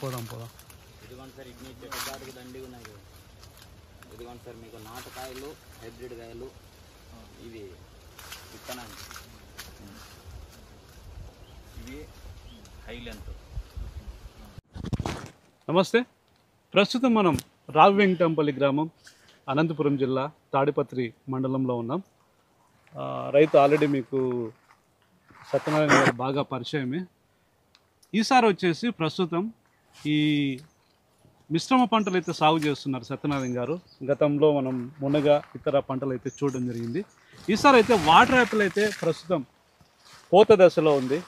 పోదాం పోదాం. ఇదిగోండి సార్, ఇన్ని చెట్టు దాటుకు దండిగా ఉన్నాయి కదా. ఇదిగోండి సార్, మీకు నాటుకాయలు, హైబ్రిడ్ కాయలు, ఇవి విత్తనాలు, ఇవి హై లెంత్. నమస్తే. ప్రస్తుతం మనం రావివెంకటంపల్లి గ్రామం, అనంతపురం జిల్లా, తాడిపత్రి మండలంలో ఉన్నాం. రైతు ఆల్రెడీ మీకు సత్యనారాయణ గారు బాగా పరిచయమే. ఈసారి వచ్చేసి ప్రస్తుతం ఈ మిశ్రమ పంటలు అయితే సాగు చేస్తున్నారు సత్యనారాయణ గారు. గతంలో మనం మునగ ఇతర పంటలు అయితే చూడడం జరిగింది. ఈసారి అయితే వాటర్ యాపిల్ అయితే ప్రస్తుతం కోత దశలో ఉంది.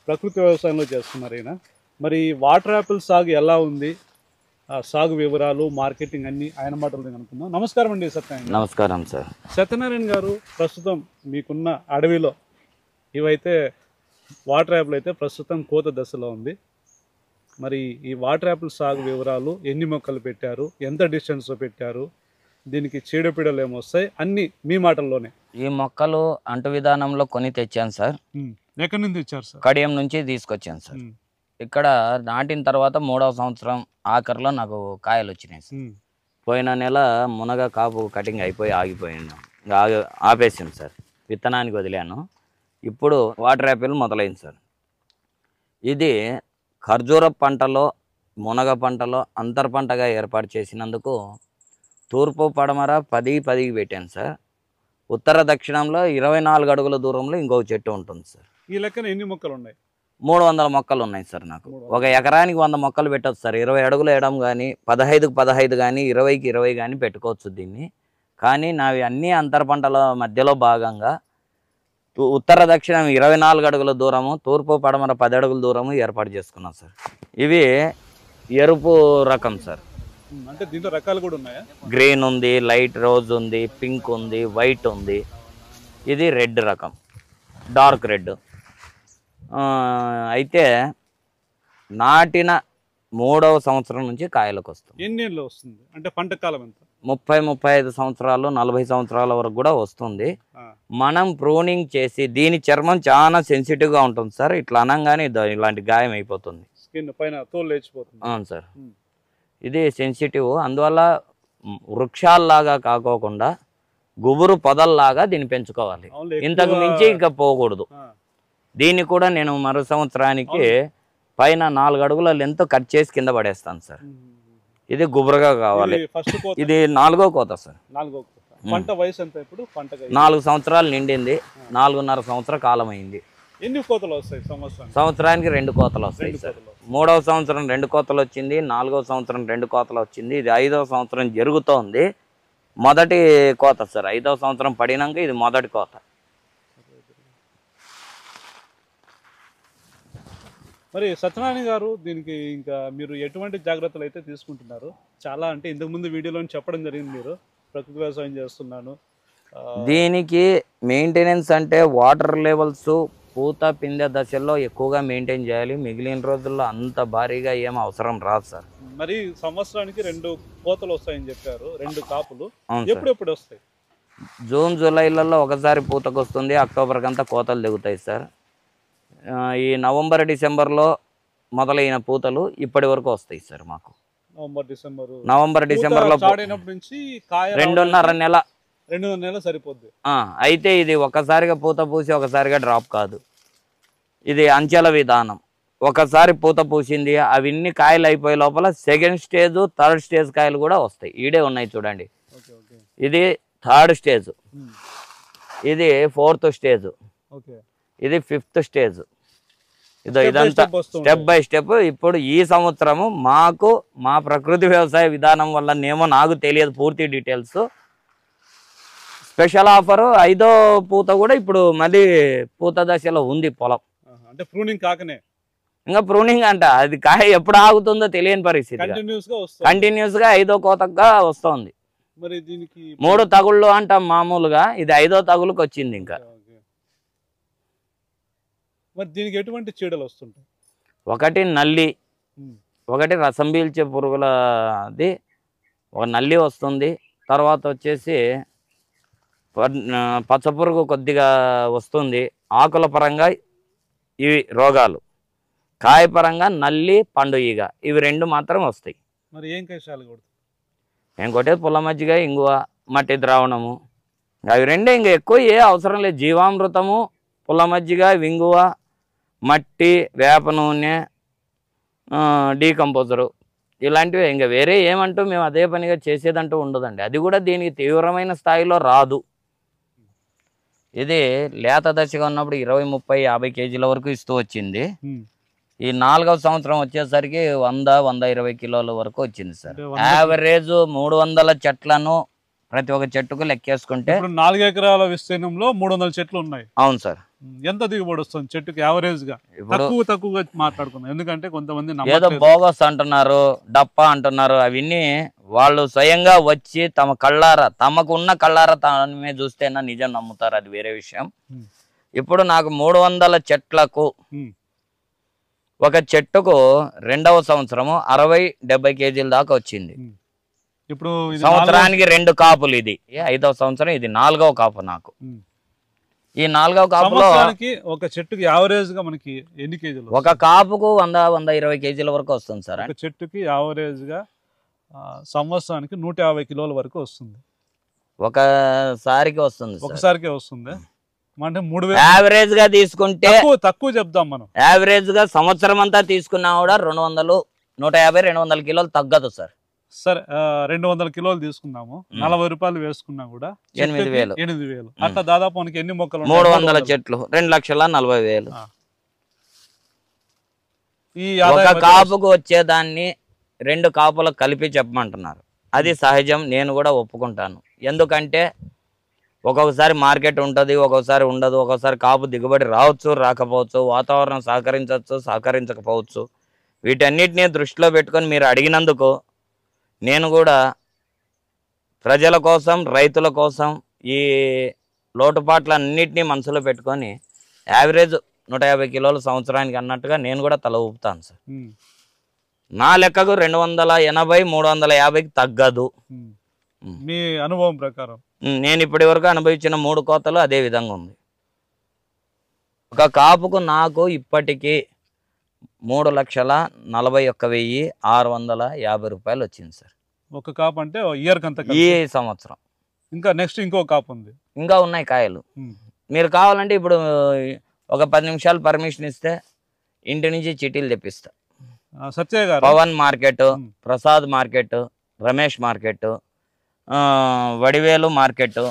ప్రకృతి వ్యవసాయంలో చేస్తున్నారు ఈయన. మరి వాటర్ యాపిల్ సాగు ఎలా ఉంది, సాగు వివరాలు, మార్కెటింగ్ అన్ని ఆయన మాటలు అనుకుందాం. నమస్కారం అండి సత్యనారాయణ. నమస్కారం సార్. సత్యనారాయణ గారు, ప్రస్తుతం మీకున్న అడవిలో ఇవైతే వాటర్ యాపిల్ అయితే ప్రస్తుతం కోత దశలో ఉంది. మరి ఈ వాటర్ యాపిల్ సాగు వివరాలు, ఎన్ని మొక్కలు పెట్టారు, ఎంత డిస్టెన్స్లో పెట్టారు, దీనికి చీడపీడలు ఏమొస్తాయి, అన్నీ మీ మాటల్లోనే. ఈ మొక్కలు అంటు విధానంలో కొని తెచ్చాను సార్. ఎక్కడి నుంచి తెచ్చారు సార్? కడియం నుంచి తీసుకొచ్చాను సార్. ఇక్కడ నాటిన తర్వాత 3వ సంవత్సరం ఆఖరిలో నాకు కాయలు వచ్చినాయి సార్. పోయిన నెల మునగ కాపు కటింగ్ అయిపోయి ఆగిపోయాను, ఆపేసాను సార్. విత్తనానికి వదిలాను. ఇప్పుడు వాటర్ యాపిల్ మొదలైంది సార్. ఇది ఖర్జూర పంటలో, మునగ పంటలో అంతర్ పంటగా ఏర్పాటు చేసినందుకు తూర్పు పడమర 10-10కి పెట్టాను సార్. ఉత్తర దక్షిణంలో 24 అడుగుల దూరంలో ఇంకొక చెట్టు ఉంటుంది సార్. ఈ లెక్కన ఎన్ని మొక్కలు ఉన్నాయి? 300 మొక్కలు ఉన్నాయి సార్. నాకు ఒక ఎకరానికి 100 మొక్కలు పెట్టవచ్చు సార్. 20 అడుగులు వేయడం కానీ, 15కి 15 కానీ, 20కి 20 కానీ పెట్టుకోవచ్చు దీన్ని. కానీ నావి అన్నీ అంతర పంటల మధ్యలో భాగంగా ఉత్తర దక్షిణం 24 అడుగుల దూరము, తూర్పు పడమర 10 అడుగుల దూరము ఏర్పాటు చేసుకున్నాం సార్. ఇవి ఎరుపు రకం సార్. అంటే దీంట్లో రకాలు కూడా ఉన్నాయా? గ్రీన్ ఉంది, లైట్ రోజ్ ఉంది, పింక్ ఉంది, వైట్ ఉంది. ఇది రెడ్ రకం, డార్క్ రెడ్. అయితే నాటిన 3వ సంవత్సరం నుంచి కాయలకు వస్తుంది. ఎన్ని ఏళ్ళు వస్తుంది? అంటే పంట కాలం ఎంత? 30-35 సంవత్సరాలు, 40 సంవత్సరాల వరకు కూడా వస్తుంది. మనం ప్రూనింగ్ చేసి, దీని చర్మం చాలా సెన్సిటివ్గా ఉంటుంది సార్. ఇట్లా అనగానే ఇలాంటి గాయం అయిపోతుంది, స్కిన్ పైన తోలు లేచిపోతుంది. అవును సార్, ఇది సెన్సిటివ్. అందువల్ల వృక్షాల్లాగా కాకోకుండా గుబురు పొదల్లాగా దీన్ని పెంచుకోవాలి. ఇంతకు మించి ఇంకా పోకూడదు. దీన్ని కూడా నేను మరో సంవత్సరానికి పైన 4 అడుగుల లెంత్ కట్ చేసి కింద పడేస్తాను సార్. ఇది గుబురుగా కావాలి. ఇది 4వ కోత సార్. 4వ కోత. పంట వయసు ఎంత ఇప్పుడు? పంట 4 సంవత్సరాలు నిండింది. 4.5 సంవత్సర కాలం అయింది. ఎన్ని కోతలు వస్తాయి సంవత్సరానికి? 2 కోతలు వస్తాయి సార్. 3వ సంవత్సరం 2 కోతలు వచ్చింది, 4వ సంవత్సరం 2 కోతలు వచ్చింది. ఇది 5వ సంవత్సరం జరుగుతోంది. మొదటి కోత సార్. 5వ సంవత్సరం పడినాక ఇది మొదటి కోత. మరి సత్యనారాయణ గారు, దీనికి ఇంకా మీరు ఎటువంటి జాగ్రత్తలు అయితే తీసుకుంటున్నారు? చాలా అంటే ఇంతకుముందు వీడియోలో చెప్పడం జరిగింది, మీరు ప్రకృతి వ్యవసాయం చేస్తున్నాను. దీనికి మెయింటెనెన్స్ అంటే వాటర్ లెవెల్స్ పూత పిందె దశల్లో ఎక్కువగా మెయింటైన్ చేయాలి. మిగిలిన రోజుల్లో అంత భారీగా ఏం అవసరం రాదు సార్. మరి సంవత్సరానికి 2 కోతలు వస్తాయని చెప్పారు, 2 కాపులు. ఎప్పుడెప్పుడు వస్తాయి? జూన్ జూలైలలో ఒకసారి పూతకు వస్తుంది. అక్టోబర్ కంతా కోతలు దిగుతాయి సార్. ఈ నవంబర్ డిసెంబర్లో మొదలైన పూతలు ఇప్పటి వరకు వస్తాయి సార్ మాకు. నవంబర్ డిసెంబర్లో 2.5 నెల సరిపోద్ది. అయితే ఇది ఒకసారిగా పూత పూసి ఒకసారిగా డ్రాప్ కాదు. ఇది అంచెల విధానం. ఒకసారి పూత పూసింది, అవన్నీ కాయలు అయిపోయే లోపల సెకండ్ స్టేజ్, థర్డ్ స్టేజ్ కాయలు కూడా వస్తాయి. ఈడే ఉన్నాయి చూడండి. ఇది 3rd స్టేజ్, ఇది 4th స్టేజ్, ఇది 5th స్టేజ్. ఇదంతా స్టెప్ బై స్టెప్. ఇప్పుడు ఈ సంవత్సరము మాకు మా ప్రకృతి వ్యవసాయ విధానం వల్లనేమో నాకు తెలియదు పూర్తి డీటెయిల్స్. స్పెషల్ ఆఫర్ 5వ పూత కూడా ఇప్పుడు మళ్ళీ పూత దశలో ఉంది పొలం. అంటే ప్రూనింగ్ కాకనే ఇంకా ప్రూనింగ్ అంట, అది కాయ ఎప్పుడు ఆగుతుందో తెలియని పరిస్థితి. కంటిన్యూస్ గా 5వ కోతగా వస్తుంది. మరి దీనికి 3 తగుళ్ళు అంటాం మామూలుగా, ఇది 5వ తగులుకి వచ్చింది. ఇంకా మరి దీనికి ఎటువంటి చీడలు వస్తుంటాయి? ఒకటి నల్లి, ఒకటి రసం పీల్చే పురుగులది ఒక నల్లి వస్తుంది. తర్వాత వచ్చేసి పచ్చపురుగు కొద్దిగా వస్తుంది. ఆకుల పరంగా ఇవి రోగాలు. కాయపరంగా నల్లి పండు ఈగ ఇవి రెండు మాత్రం వస్తాయి. మరి ఏం కషాయాలు కొడుతుంది? నేను కొట్టేది పుల్ల మజ్జిగ, ఇంగువ, మట్టి ద్రావణము, అవి రెండే. ఇంకా ఎక్కువ ఏ అవసరం లేదు. జీవామృతము, పుల్ల మజ్జిగ, ఇంగువ, మట్టి, వేప నూనె, డీకంపోజరు ఇలాంటివి. ఇంకా వేరే ఏమంటూ మేము అదే పనిగా చేసేదంటూ ఉండదండి. అది కూడా దీనికి తీవ్రమైన స్థాయిలో రాదు. ఇది లేత దశగా ఉన్నప్పుడు 20, 30, 50 కేజీల వరకు ఇస్తూ వచ్చింది. ఈ 4వ సంవత్సరం వచ్చేసరికి 100, 120 కిలోల వరకు వచ్చింది సార్. యావరేజ్ 300 చెట్లను ప్రతి ఒక్క చెట్టుకు లెక్కేసుకుంటే 4 ఎకరాల విస్తీర్ణంలో 300 చెట్లు ఉన్నాయి. అవును సార్. ఎంత దిగుబడి వస్తుంది చెట్టుకి యావరేజ్ గా? తక్కువగా మాట్లాడుకున్నాం, ఎందుకంటే కొంతమంది ఏదో బోగస్ అంటున్నారు, డప్పా అంటున్నారు. అవన్నీ వాళ్ళు స్వయంగా వచ్చి తమ కళ్ళారా, తమకున్న కళ్ళారా తామే చూస్తేనా నిజం నమ్ముతారు, అది వేరే విషయం. ఇప్పుడు నాకు 300 చెట్లకు ఒక చెట్టుకు 2వ సంవత్సరము 60-70 కేజీల దాకా వచ్చింది. ఇప్పుడు సంవత్సరానికి 2 కాపులు. ఇది 5వ సంవత్సరం, ఇది 4వ కాపు నాకు. ఈ 4వ కాపులో ఒక చెట్టుకి యావరేజ్ గా మనకి ఎన్ని కేజీలు? ఒక కాపుకు 100-120 కేజీల వరకు వస్తుంది సార్. ఒక చెట్టుకి యావరేజ్ గా సంవత్సరానికి 150 కిలోల వరకు వస్తుంది. ఒకసారికి వస్తుంది, ఒకసారికే వస్తుంది. అంటే 3000 యావరేజ్ గా తీసుకుంటే తక్కువ చెప్దాం మనం. యావరేజ్ గా సంవత్సరం అంతా తీసుకున్నా కూడా 200, 150, 200 కిలోలు తగ్గదు సార్. సరే 200 కిలోలు తీసుకున్నాము, 40 రూపాయలు వేసుకున్నా కూడా 8,000. అట్లా దాదాపు మనకి ఎన్ని మొక్కలు? 300 చెట్లు 2,40,000. ఈ ఒక కాపుకు వచ్చేదాన్ని 2 కాపులకు కలిపి చెప్పమంటున్నారు. అది సహజం, నేను కూడా ఒప్పుకుంటాను. ఎందుకంటే ఒక్కొక్కసారి మార్కెట్ ఉంటుంది, ఒక్కొక్కసారి ఉండదు, ఒక్కొక్కసారి కాపు దిగుబడి రావచ్చు, రాకపోవచ్చు, వాతావరణం సహకరించవచ్చు, సహకరించకపోవచ్చు. వీటన్నిటినీ దృష్టిలో పెట్టుకొని మీరు అడిగినందుకు నేను కూడా ప్రజల కోసం, రైతుల కోసం ఈ లోటుపాట్లన్నింటినీ మనసులో పెట్టుకొని యావరేజ్ 150 కిలోలు సంవత్సరానికి అన్నట్టుగా నేను కూడా తల ఊపుతాను సార్. నా లెక్కకు 280, 350కి తగ్గదు. మీ అనుభవం ప్రకారం? నేను ఇప్పటి వరకు అనుభవించిన 3 కోతలు అదే విధంగా ఉంది. ఒక కాపుకు నాకు ఇప్పటికీ 3,41,650 రూపాయలు వచ్చింది సార్. ఒక కాపు అంటే ఇయర్ కంత? ఈ సంవత్సరం ఇంకా నెక్స్ట్ ఇంకో కాపు ఉంది, ఇంకా ఉన్నాయి కాయలు. మీరు కావాలంటే ఇప్పుడు ఒక 10 నిమిషాలు పర్మిషన్ ఇస్తే ఇంటి నుంచి చిటీలు తెప్పిస్తా. Satya garu, Pawan market, Prasad market, Ramesh market, Vadivelu market,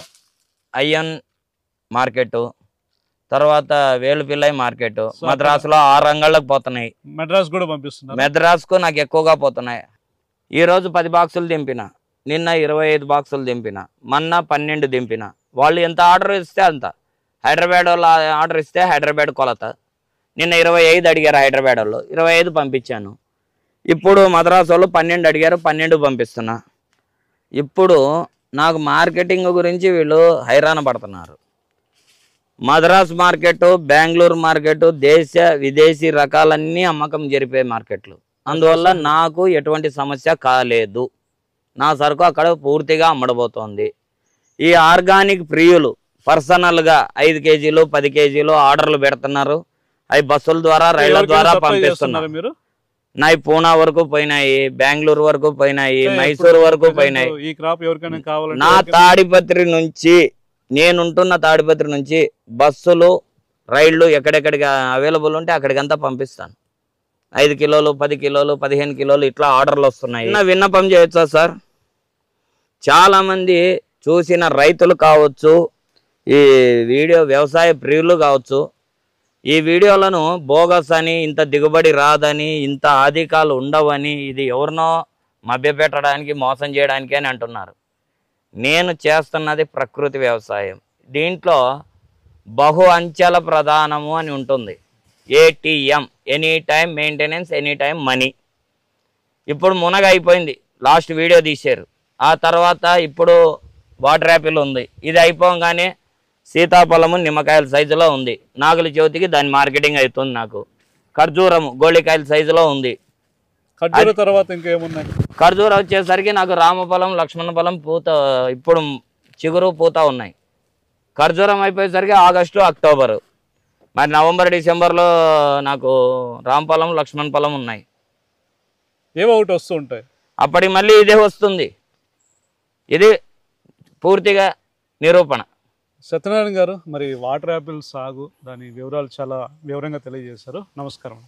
Ayyan market, తర్వాత వేలుపిల్లై మార్కెట్. మద్రాసులో 6 అంగళ్ళకు పోతున్నాయి. మెడ్రాస్ కూడా పంపిస్తున్నారు. మెడ్రాస్కు నాకు ఎక్కువగా పోతున్నాయి. ఈరోజు 10 బాక్సులు దింపిన, నిన్న 25 బాక్సులు దింపిన, మొన్న 12 దింపిన. వాళ్ళు ఎంత ఆర్డర్ ఇస్తే అంత. హైదరాబాద్ వాళ్ళు ఆర్డర్ ఇస్తే హైదరాబాద్ కొలత. నిన్న 25 అడిగారు హైదరాబాద్ వాళ్ళు, 25 పంపించాను. ఇప్పుడు మద్రాసు వాళ్ళు 12 అడిగారు, 12 పంపిస్తున్నా. ఇప్పుడు నాకు మార్కెటింగ్ గురించి వీళ్ళు హైరాణ పడుతున్నారు. మద్రాస్ మార్కెట్, బెంగళూరు మార్కెట్, దేశ విదేశీ రకాలన్నీ అమ్మకం జరిపే మార్కెట్లు. అందువల్ల నాకు ఎటువంటి సమస్య కాలేదు. నా సరుకు అక్కడ పూర్తిగా అమ్మడబోతోంది. ఈ ఆర్గానిక్ ప్రియులు పర్సనల్గా 5 కేజీలు 10 కేజీలు ఆర్డర్లు పెడుతున్నారు. అవి బస్సుల ద్వారా, రైళ్ల ద్వారా పంపిస్తున్నారు. నాయి పూనా వరకు పోయినాయి, బెంగళూరు వరకు పోయినాయి, మైసూరు వరకు పోయినాయి. నా తాడిపత్రి నుంచి, నేనుంటున్న తాడిపత్రి నుంచి బస్సులు, రైళ్లు ఎక్కడెక్కడికి అవైలబుల్ ఉంటే అక్కడికంతా పంపిస్తాను. 5 కిలోలు, 10 కిలోలు, 15 కిలోలు ఇట్లా ఆర్డర్లు వస్తున్నాయి. విన్నపం చేయొచ్చా సార్? చాలామంది చూసిన రైతులు కావచ్చు, ఈ వీడియో వ్యవసాయ ప్రియులు కావచ్చు, ఈ వీడియోలను బోగస్ అని, ఇంత దిగుబడి రాదని, ఇంత ఆధికాలు ఉండవని, ఇది ఎవరినో మభ్యపెట్టడానికి, మోసం చేయడానికి అని అంటున్నారు. నేను చేస్తున్నది ప్రకృతి వ్యవసాయం. దీంట్లో బహు అంచెల ప్రధానము అని ఉంటుంది. ATM, any time maintenance, any time money. ఇప్పుడు మునగ అయిపోయింది, లాస్ట్ వీడియో తీశారు. ఆ తర్వాత ఇప్పుడు వాటర్ యాపిల్ ఉంది. ఇది అయిపోగానే సీతాఫలము నిమ్మకాయల సైజులో ఉంది. నాగుల చవితికి దాని మార్కెటింగ్ అవుతుంది. నాకు ఖర్జూరము గోళికాయల సైజులో ఉంది. ఖర్జూర తర్వాత ఇంకేమున్నాయి? ఖర్జూర వచ్చేసరికి నాకు రామఫలం, లక్ష్మణ ఫలం పూత, ఇప్పుడు చిగురు పూత ఉన్నాయి. ఖర్జూరం అయిపోయేసరికి ఆగస్టు, అక్టోబరు. మరి నవంబర్ డిసెంబర్లో నాకు రాంపొలం లక్ష్మణ్ పొలం ఉన్నాయి. ఏవో ఒకటి వస్తూ ఉంటాయి. అప్పటికి మళ్ళీ ఇదే వస్తుంది. ఇది పూర్తిగా నిరూపణ. సత్యనారాయణ గారు, మరి వాటర్ యాపిల్ సాగు దాని వివరాలు చాలా వివరంగా తెలియజేశారు. నమస్కారం.